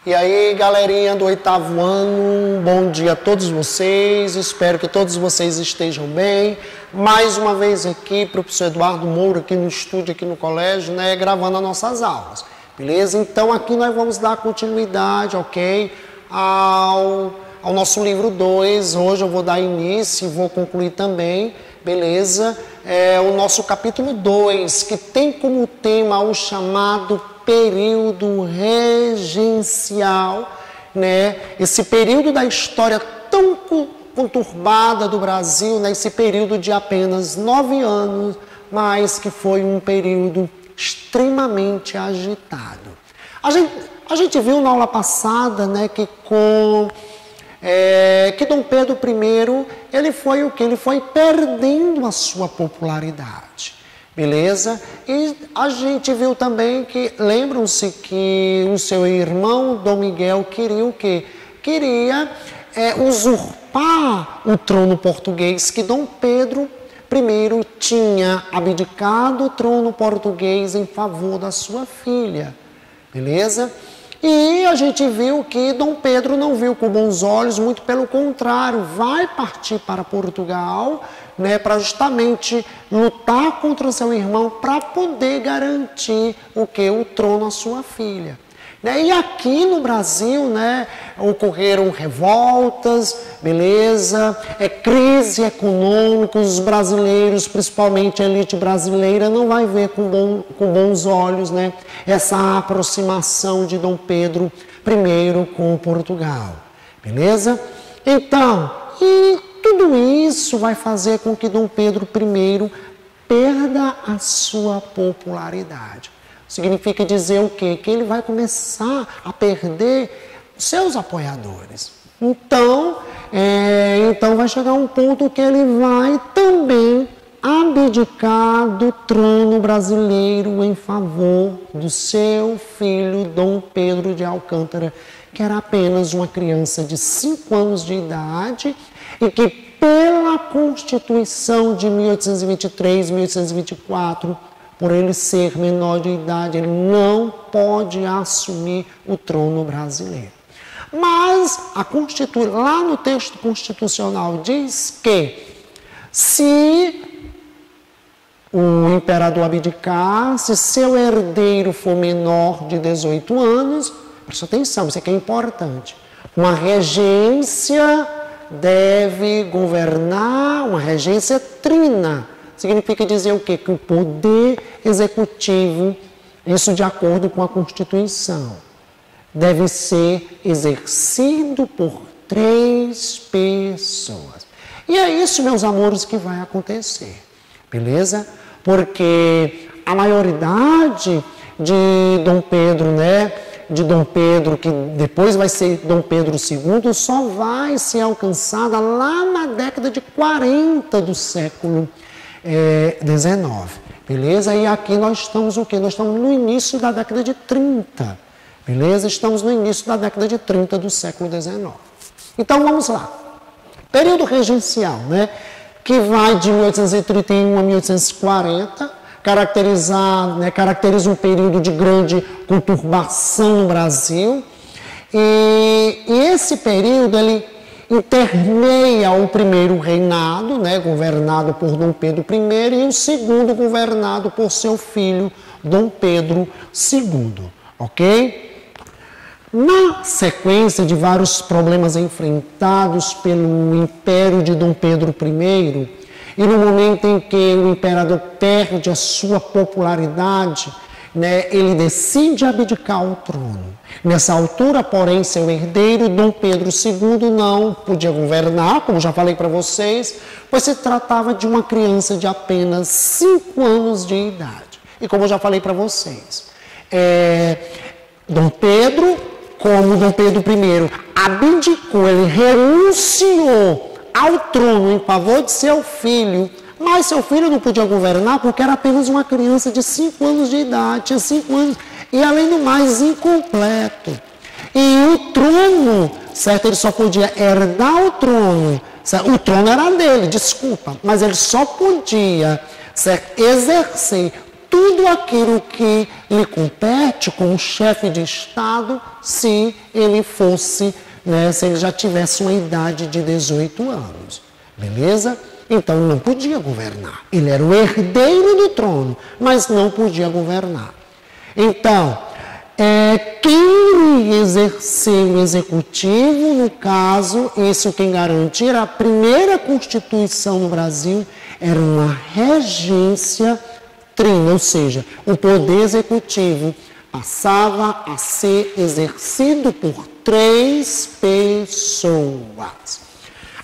E aí, galerinha do 8º ano, bom dia a todos vocês, espero que todos vocês estejam bem. Mais uma vez aqui, professor Eduardo Moura, aqui no estúdio, aqui no colégio, né, gravando as nossas aulas, beleza? Então, aqui nós vamos dar continuidade, ok, ao nosso livro 2. Hoje eu vou dar início e vou concluir também, beleza? O nosso capítulo 2, que tem como tema o chamado período regencial, né? Esse período da história tão conturbada do Brasil, né? Esse período de apenas 9 anos, mas que foi um período extremamente agitado. A gente viu na aula passada, né, que Dom Pedro I, ele foi o que? Ele foi perdendo a sua popularidade. Beleza? E a gente viu também que, lembram-se que o seu irmão, Dom Miguel, queria o quê? Queria usurpar o trono português, que Dom Pedro I tinha abdicado o trono português em favor da sua filha. Beleza? E a gente viu que Dom Pedro não viu com bons olhos, muito pelo contrário, vai partir para Portugal, né, para justamente lutar contra seu irmão para poder garantir o trono à sua filha. Né? E aqui no Brasil, né, ocorreram revoltas, beleza, crise econômica, os brasileiros, principalmente a elite brasileira, não vai ver com bons olhos, né, essa aproximação de Dom Pedro I com Portugal, beleza? Então, tudo isso vai fazer com que Dom Pedro I perda a sua popularidade. Significa dizer o quê? Que ele vai começar a perder seus apoiadores. Então vai chegar um ponto que ele vai também abdicar do trono brasileiro em favor do seu filho Dom Pedro de Alcântara, que era apenas uma criança de 5 anos de idade e que, pela Constituição de 1823, 1824, por ele ser menor de idade, ele não pode assumir o trono brasileiro. Mas lá no texto constitucional diz que se o imperador abdicar, se seu herdeiro for menor de 18 anos, presta atenção, isso aqui é importante, uma regência deve governar, uma regência trina. Significa dizer o quê? Que o poder executivo, isso de acordo com a Constituição, deve ser exercido por 3 pessoas. E é isso, meus amores, que vai acontecer, beleza? Porque a maioridade de Dom Pedro, né, de Dom Pedro, que depois vai ser Dom Pedro II, só vai ser alcançada lá na década de 40 do século XIX, beleza? E aqui nós estamos o quê? Nós estamos no início da década de 30, beleza? Estamos no início da década de 30 do século XIX. Então vamos lá. Período regencial, né? Que vai de 1831 a 1840, caracteriza um período de grande conturbação no Brasil. E esse período, ele intermeia o primeiro reinado, né, governado por Dom Pedro I, e o segundo governado por seu filho, Dom Pedro II, ok? Na sequência de vários problemas enfrentados pelo império de Dom Pedro I, e no momento em que o imperador perde a sua popularidade, né, ele decide abdicar o trono. Nessa altura, porém, seu herdeiro, Dom Pedro II, não podia governar, como já falei para vocês, pois se tratava de uma criança de apenas 5 anos de idade. E como eu já falei para vocês, Dom Pedro, como Dom Pedro I, abdicou, ele renunciou ao trono em favor de seu filho, mas seu filho não podia governar porque era apenas uma criança de 5 anos de idade, tinha 5 anos, e além do mais, incompleto. E o trono, certo? Ele só podia herdar o trono, certo? O trono era dele, desculpa, mas ele só podia, certo, exercer tudo aquilo que lhe compete como chefe de Estado, se ele fosse, né, se ele já tivesse uma idade de 18 anos. Beleza? Então não podia governar. Ele era o herdeiro do trono, mas não podia governar. Então, quem iria exercer o executivo, no caso, isso quem garante era a primeira Constituição no Brasil, era uma regência trina, ou seja, o poder executivo passava a ser exercido por 3 pessoas.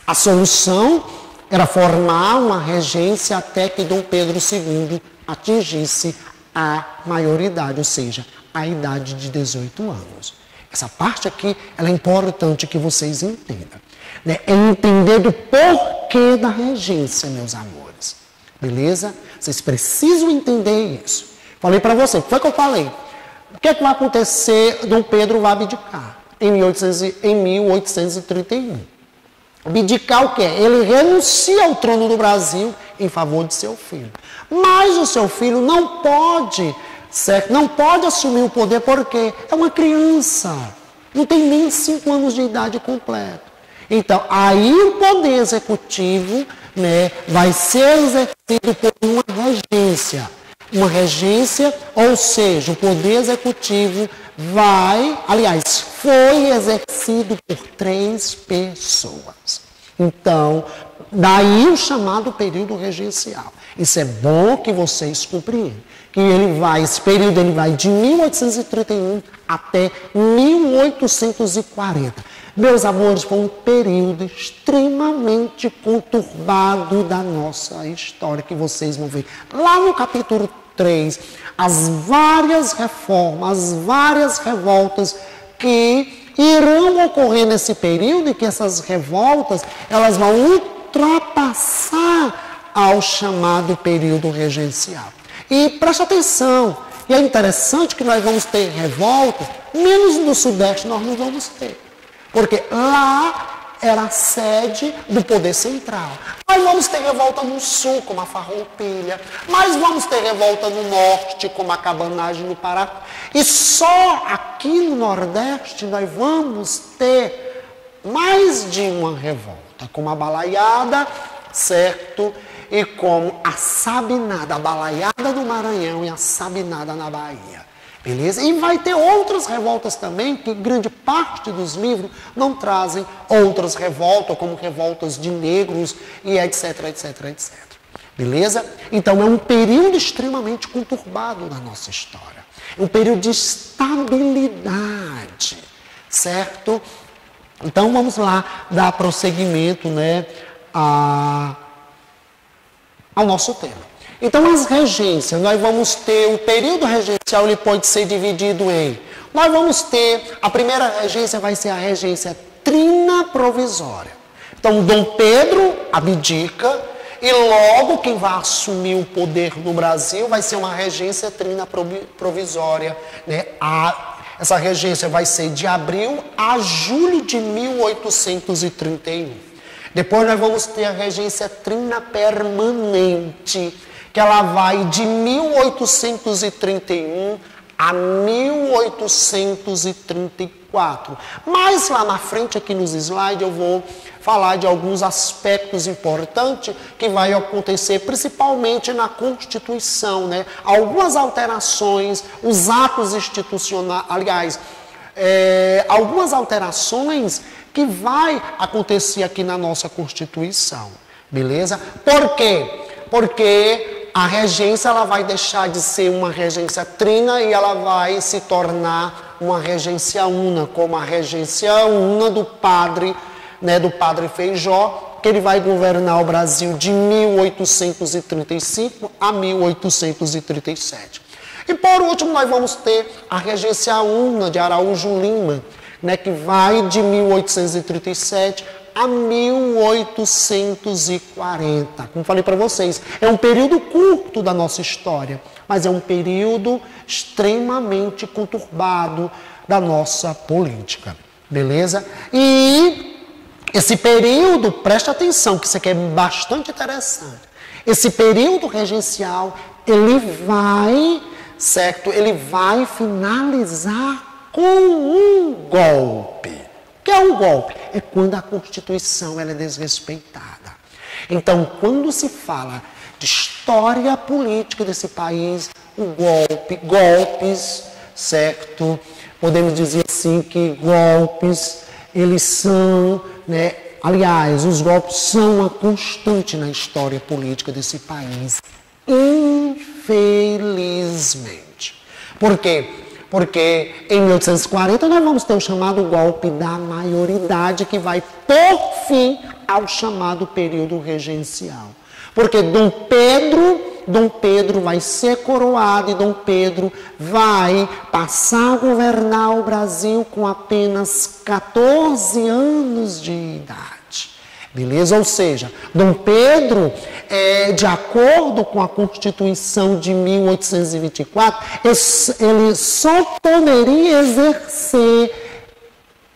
A solução era formar uma regência até que Dom Pedro II atingisse a maioridade, ou seja, a idade de 18 anos. Essa parte aqui ela é importante que vocês entendam. Né? É entender do porquê da regência, meus amores. Beleza? Vocês precisam entender isso. Falei para vocês, foi o que eu falei. O que é que vai acontecer? Dom Pedro vai abdicar em 1831. Abdicar o quê? Ele renuncia ao trono do Brasil em favor de seu filho. Mas o seu filho não pode, certo? Não pode assumir o poder porque é uma criança. Não tem nem 5 anos de idade completa. Então, aí o poder executivo, né, vai ser exercido por uma regência. Uma regência, ou seja, o poder executivo foi exercido por 3 pessoas. Então, daí o chamado período regencial. Isso é bom que vocês compreendam. Que esse período ele vai de 1831 até 1840. Meus amores, foi um período extremamente conturbado da nossa história, que vocês vão ver. Lá no capítulo 3, as várias reformas, as várias revoltas que irão ocorrer nesse período e que essas revoltas, elas vão ultrapassar ao chamado período regencial. E preste atenção, e é interessante que nós vamos ter revolta, menos no Sudeste nós não vamos ter. Porque lá era a sede do poder central. Nós vamos ter revolta no Sul, como a Farroupilha. Mas vamos ter revolta no Norte, como a Cabanagem no Pará. E só aqui no Nordeste nós vamos ter mais de uma revolta, como a Balaiada, certo? E como a Sabinada, a Balaiada do Maranhão e a Sabinada na Bahia. Beleza? E vai ter outras revoltas também, que grande parte dos livros não trazem outras revoltas, como revoltas de negros e etc, etc, etc. Beleza? Então é um período extremamente conturbado na nossa história. É um período de estabilidade, certo? Então vamos lá dar prosseguimento, né, ao nosso tema. Então, as regências, nós vamos ter, o período regencial, ele pode ser dividido em, nós vamos ter, a primeira regência vai ser a regência trina provisória. Então, Dom Pedro abdica e logo quem vai assumir o poder no Brasil vai ser uma regência trina provisória, né? Essa regência vai ser de abril a julho de 1831. Depois nós vamos ter a regência trina permanente, que ela vai de 1831 a 1834. Mas lá na frente, aqui nos slides, eu vou falar de alguns aspectos importantes que vai acontecer, principalmente na Constituição, né? Algumas alterações, os atos institucionais, aliás, algumas alterações que vai acontecer aqui na nossa Constituição, beleza? Por quê? Porque a regência ela vai deixar de ser uma regência trina e ela vai se tornar uma regência una, como a regência una do padre, né, do padre Feijó, que ele vai governar o Brasil de 1835 a 1837. E por último nós vamos ter a regência una de Araújo Lima, né, que vai de 1837 a 1840. Como falei para vocês, é um período curto da nossa história, mas é um período extremamente conturbado da nossa política. Beleza? E esse período, preste atenção, que isso aqui é bastante interessante. esse período regencial, ele vai, certo? Ele vai finalizar com um golpe. O que é um golpe? É quando a Constituição ela é desrespeitada. Então, quando se fala de história política desse país, golpes, certo? Podemos dizer assim que golpes, eles são, né? Aliás, os golpes são uma constante na história política desse país, infelizmente. Por quê? Porque em 1840 nós vamos ter o chamado golpe da maioridade, que vai por fim ao chamado período regencial. Porque Dom Pedro vai ser coroado e Dom Pedro vai passar a governar o Brasil com apenas 14 anos de idade. Beleza? Ou seja, Dom Pedro, de acordo com a Constituição de 1824, ele só poderia exercer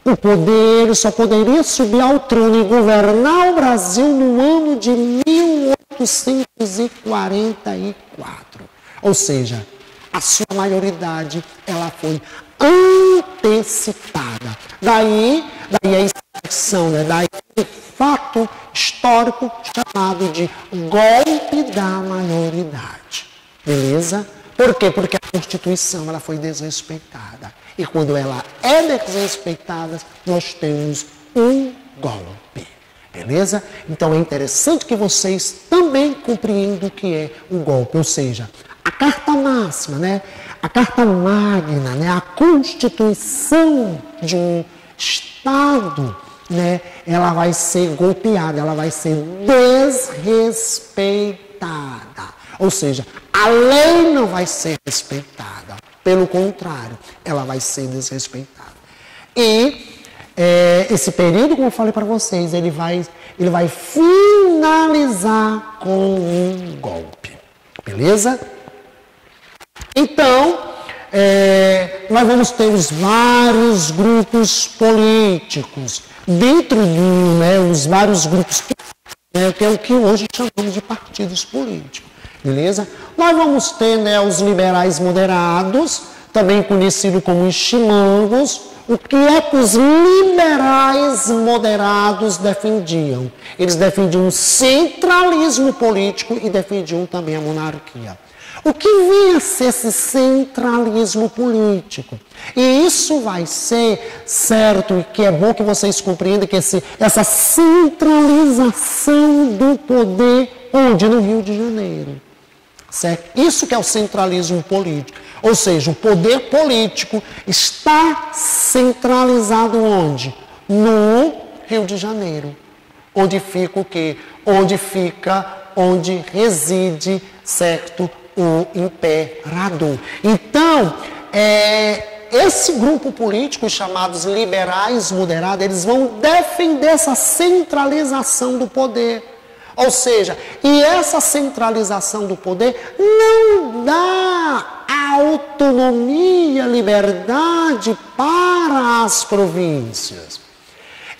o poder, só poderia subir ao trono e governar o Brasil no ano de 1844. Ou seja, a sua maioridade ela foi antecipada. Daí a expressão, né? Daí o fato histórico chamado de golpe da maioridade. Beleza? Por quê? Porque a Constituição ela foi desrespeitada. E quando ela é desrespeitada, nós temos um golpe. Beleza? Então é interessante que vocês também compreendam o que é o golpe. Ou seja, a carta máxima, né? A carta magna, né? A Constituição de um Estado, né? Ela vai ser golpeada, ela vai ser desrespeitada. Ou seja, a lei não vai ser respeitada. Pelo contrário, ela vai ser desrespeitada. E esse período, como eu falei para vocês, ele vai finalizar com um golpe. Beleza? Então, nós vamos ter os vários grupos políticos. Dentro os vários grupos políticos, que é o que hoje chamamos de partidos políticos. Beleza? Nós vamos ter os liberais moderados, também conhecido como os chimangos. O que é que os liberais moderados defendiam? Eles defendiam o centralismo político e defendiam também a monarquia. O que vinha a ser esse centralismo político? E isso vai ser certo, e que é bom que vocês compreendam que essa centralização do poder, onde? No Rio de Janeiro. Certo? Isso que é o centralismo político. Ou seja, o poder político está centralizado onde? No Rio de Janeiro. Onde fica o quê? Onde reside, certo, o imperador. Então, esse grupo político, chamados liberais moderados, eles vão defender essa centralização do poder. Ou seja, e essa centralização do poder não dá autonomia, liberdade para as províncias.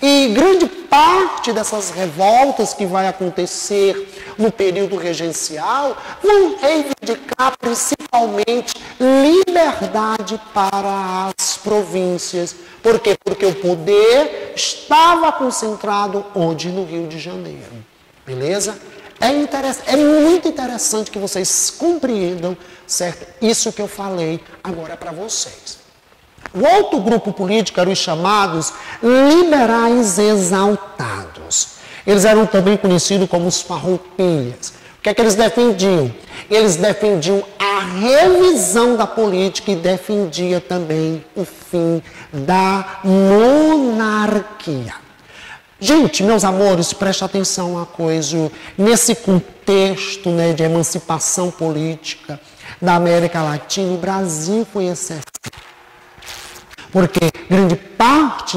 E grande parte dessas revoltas que vai acontecer no período regencial vão reivindicar principalmente liberdade para as províncias. Por quê? Porque o poder estava concentrado onde? No Rio de Janeiro. Beleza? É muito interessante que vocês compreendam, certo? Isso que eu falei agora para vocês. O outro grupo político eram os chamados liberais exaltados. Eles eram também conhecidos como os farroupilhas. O que é que eles defendiam? Eles defendiam a revisão da política e defendiam também o fim da monarquia. Gente, meus amores, preste atenção a uma coisa. Nesse contexto, de emancipação política da América Latina, o Brasil foi exceção. Porque grande parte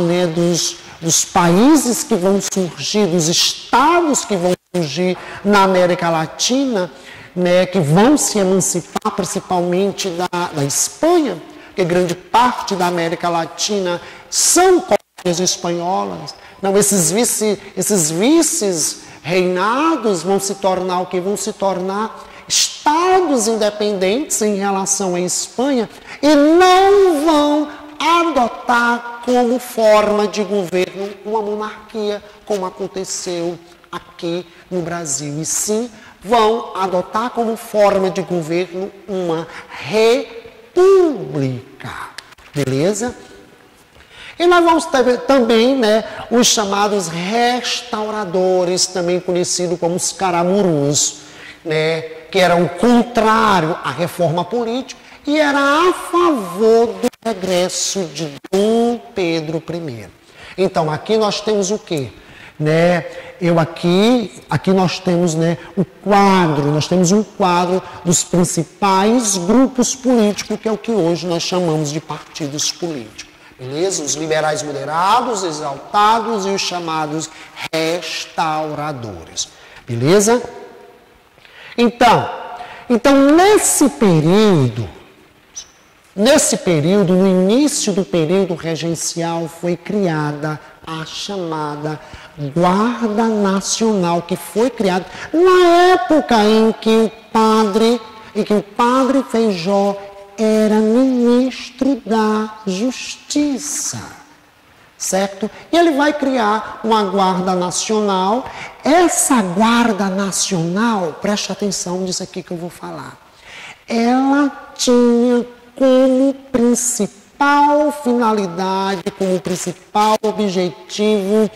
dos países que vão surgir, dos estados que vão surgir na América Latina, que vão se emancipar principalmente da Espanha, porque grande parte da América Latina são colônias espanholas. Não, esses vices reinados vão se tornar o que? Vão se tornar estados independentes em relação à Espanha e não vão adotar como forma de governo uma monarquia, como aconteceu aqui no Brasil. E sim, vão adotar como forma de governo uma república. Beleza? E nós vamos ter também, né, os chamados restauradores, também conhecidos como os caramurus, né, que eram contrário à reforma política e era a favor do regresso de Dom Pedro I. Então, aqui nós temos o quê? Né, aqui nós temos, né, nós temos um quadro dos principais grupos políticos, que é o que hoje nós chamamos de partidos políticos. Beleza? Os liberais moderados, exaltados e os chamados restauradores. Beleza? Então nesse período, no início do período regencial, foi criada a chamada Guarda Nacional, que foi criada na época em que o padre Feijó era ministro da Justiça, certo? E ele vai criar uma Guarda Nacional. Essa Guarda Nacional, preste atenção nisso aqui que eu vou falar, ela tinha como principal finalidade, como principal objetivo,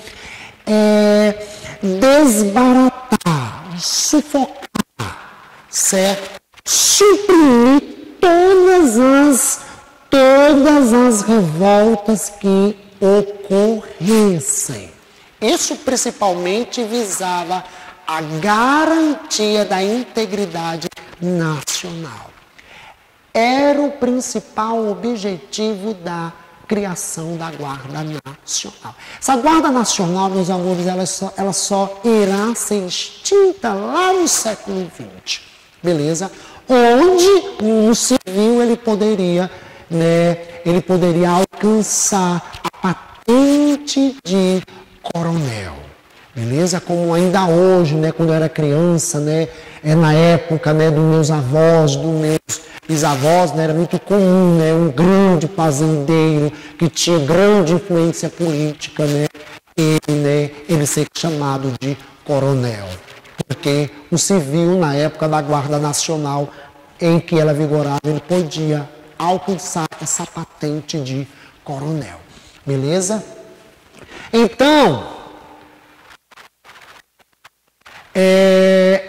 desbaratar, sufocar, certo? Suprimir todas as revoltas que ocorressem. Isso principalmente visava a garantia da integridade nacional. Era o principal objetivo da criação da Guarda Nacional. Essa Guarda Nacional, meus amores, ela só irá ser extinta lá no século XX. Beleza? Onde no civil ele poderia alcançar a patente de coronel. Beleza? Como ainda hoje, né, quando eu era criança, né, na época, né, dos meus avós, dos meus bisavós, né, era muito comum, né, um grande fazendeiro que tinha grande influência política, né, ele ser chamado de coronel. Porque o civil, na época da Guarda Nacional, em que ela vigorava, ele podia alcançar essa patente de coronel. Beleza? Então,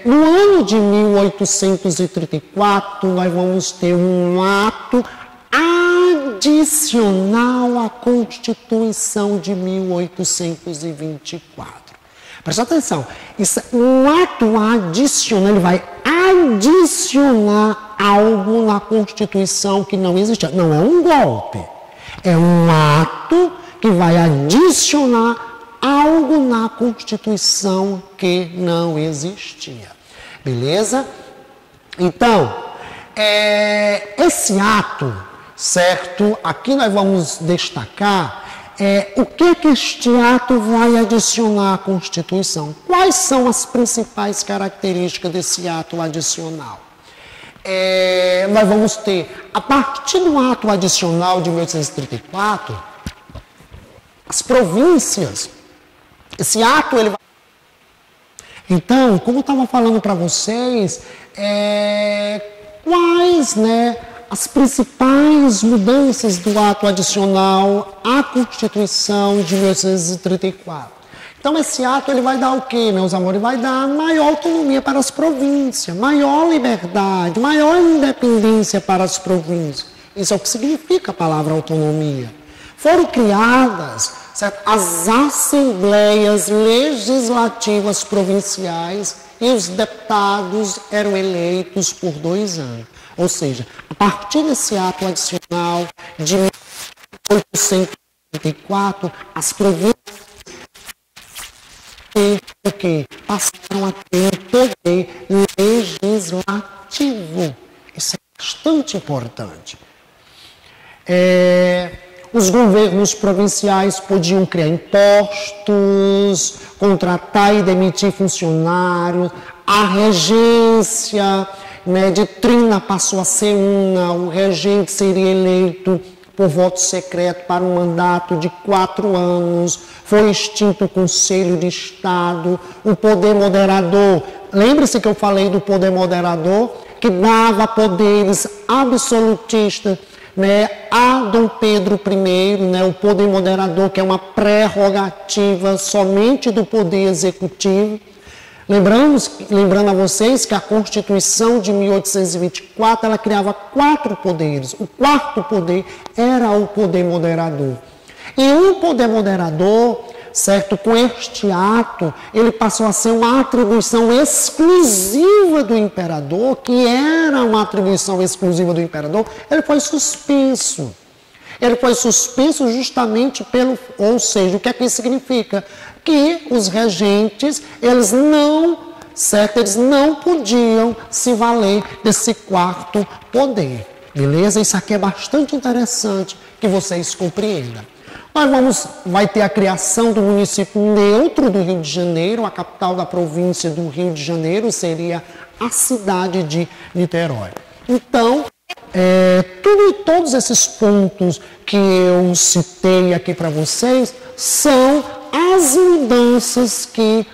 no ano de 1834, nós vamos ter um ato adicional à Constituição de 1824. Presta atenção, um ato adicional, ele vai adicionar algo na Constituição que não existia. Não é um golpe, é um ato que vai adicionar algo na Constituição que não existia. Beleza? Então, esse ato, certo? Aqui nós vamos destacar o que este ato vai adicionar à Constituição. Quais são as principais características desse ato adicional? Nós vamos ter, a partir do ato adicional de 1834, as províncias, esse ato ele vai... Então, como eu estava falando para vocês, quais, né, as principais mudanças do ato adicional à Constituição de 1834. Então, esse ato ele vai dar o quê, meus amores? Vai dar maior autonomia para as províncias, maior liberdade, maior independência para as províncias. Isso é o que significa a palavra autonomia. Foram criadas, certo, as assembleias legislativas provinciais e os deputados eram eleitos por 2 anos. Ou seja, a partir desse ato adicional de 1834, as províncias passaram a ter poder legislativo. Isso é bastante importante. Os governos provinciais podiam criar impostos, contratar e demitir funcionários, a regência, né, de trina passou a ser una, o regente seria eleito por voto secreto para um mandato de 4 anos, foi extinto o Conselho de Estado, o poder moderador, lembre-se que eu falei do poder moderador, que dava poderes absolutistas, né, a Dom Pedro I, né, o poder moderador, que é uma prerrogativa somente do poder executivo. Lembrando a vocês que a Constituição de 1824, ela criava 4 poderes. O 4º poder era o poder moderador. E o poder moderador, certo, com este ato, ele passou a ser uma atribuição exclusiva do imperador, que era uma atribuição exclusiva do imperador, ele foi suspenso. Ele foi suspenso justamente ou seja, o que é que isso significa? Que os regentes, eles não podiam se valer desse 4º poder, beleza? Isso aqui é bastante interessante que vocês compreendam. Vai ter a criação do município neutro do Rio de Janeiro, a capital da província do Rio de Janeiro seria a cidade de Niterói. Então, todos esses pontos que eu citei aqui para vocês são as mudanças que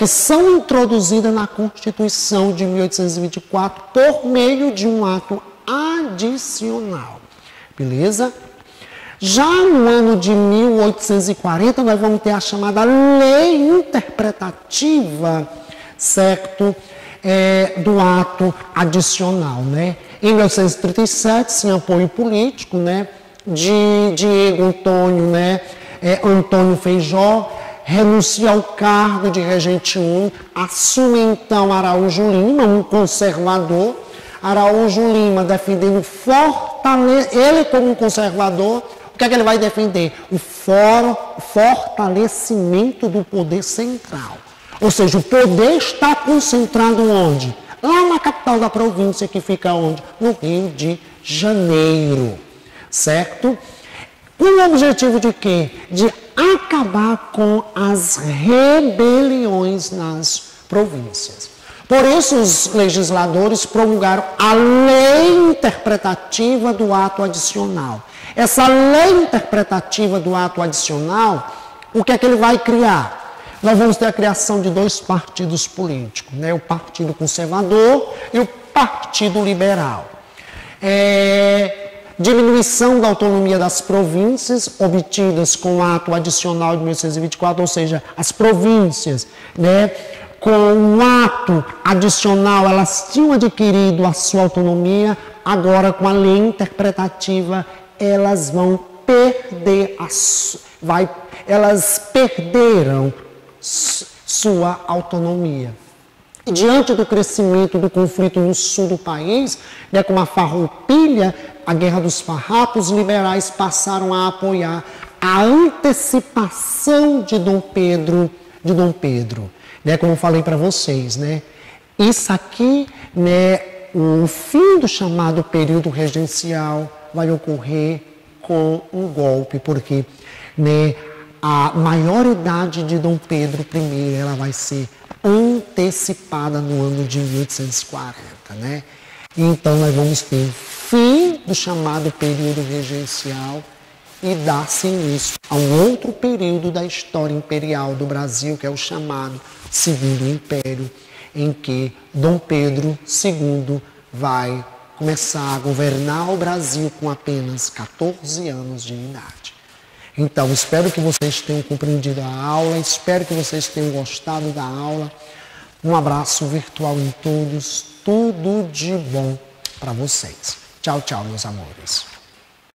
são introduzidas na Constituição de 1824 por meio de um ato adicional, beleza? Já no ano de 1840, nós vamos ter a chamada Lei Interpretativa, certo? Do ato adicional, né? Em 1837, sem apoio político, né, de Diego Antônio, Antônio Feijó, renuncia ao cargo de regente único, assume então Araújo Lima, um conservador. Araújo Lima defendendo ele como um conservador, o que é que ele vai defender? O fortalecimento do poder central. Ou seja, o poder está concentrado onde? Lá na capital da província, que fica onde? No Rio de Janeiro, certo? Com o objetivo de quê? De acabar com as rebeliões nas províncias. Por isso, os legisladores promulgaram a lei interpretativa do ato adicional. Essa lei interpretativa do ato adicional, o que é que ele vai criar? Nós vamos ter a criação de 2 partidos políticos, né? O Partido Conservador e o Partido Liberal. Diminuição da autonomia das províncias obtidas com o ato adicional de 1824, ou seja, as províncias, né, com o ato adicional, elas tinham adquirido a sua autonomia, agora com a lei interpretativa, elas vão perder elas perderam sua autonomia. E diante do crescimento do conflito no sul do país, né, com a farroupilha, a Guerra dos Farrapos, os liberais passaram a apoiar a antecipação de Dom Pedro, né, como eu falei para vocês, né? Isso aqui, né, o fim do chamado período regencial vai ocorrer com um golpe, porque, né, a maioridade de Dom Pedro I, ela vai ser antecipada no ano de 1840, né? Então, nós vamos ter fim do chamado período regencial e dar-se início a um outro período da história imperial do Brasil, que é o chamado Segundo Império, em que Dom Pedro II vai começar a governar o Brasil com apenas 14 anos de idade. Então, espero que vocês tenham compreendido a aula, espero que vocês tenham gostado da aula. Um abraço virtual em todos, tudo de bom para vocês. Tchau, tchau, meus amores.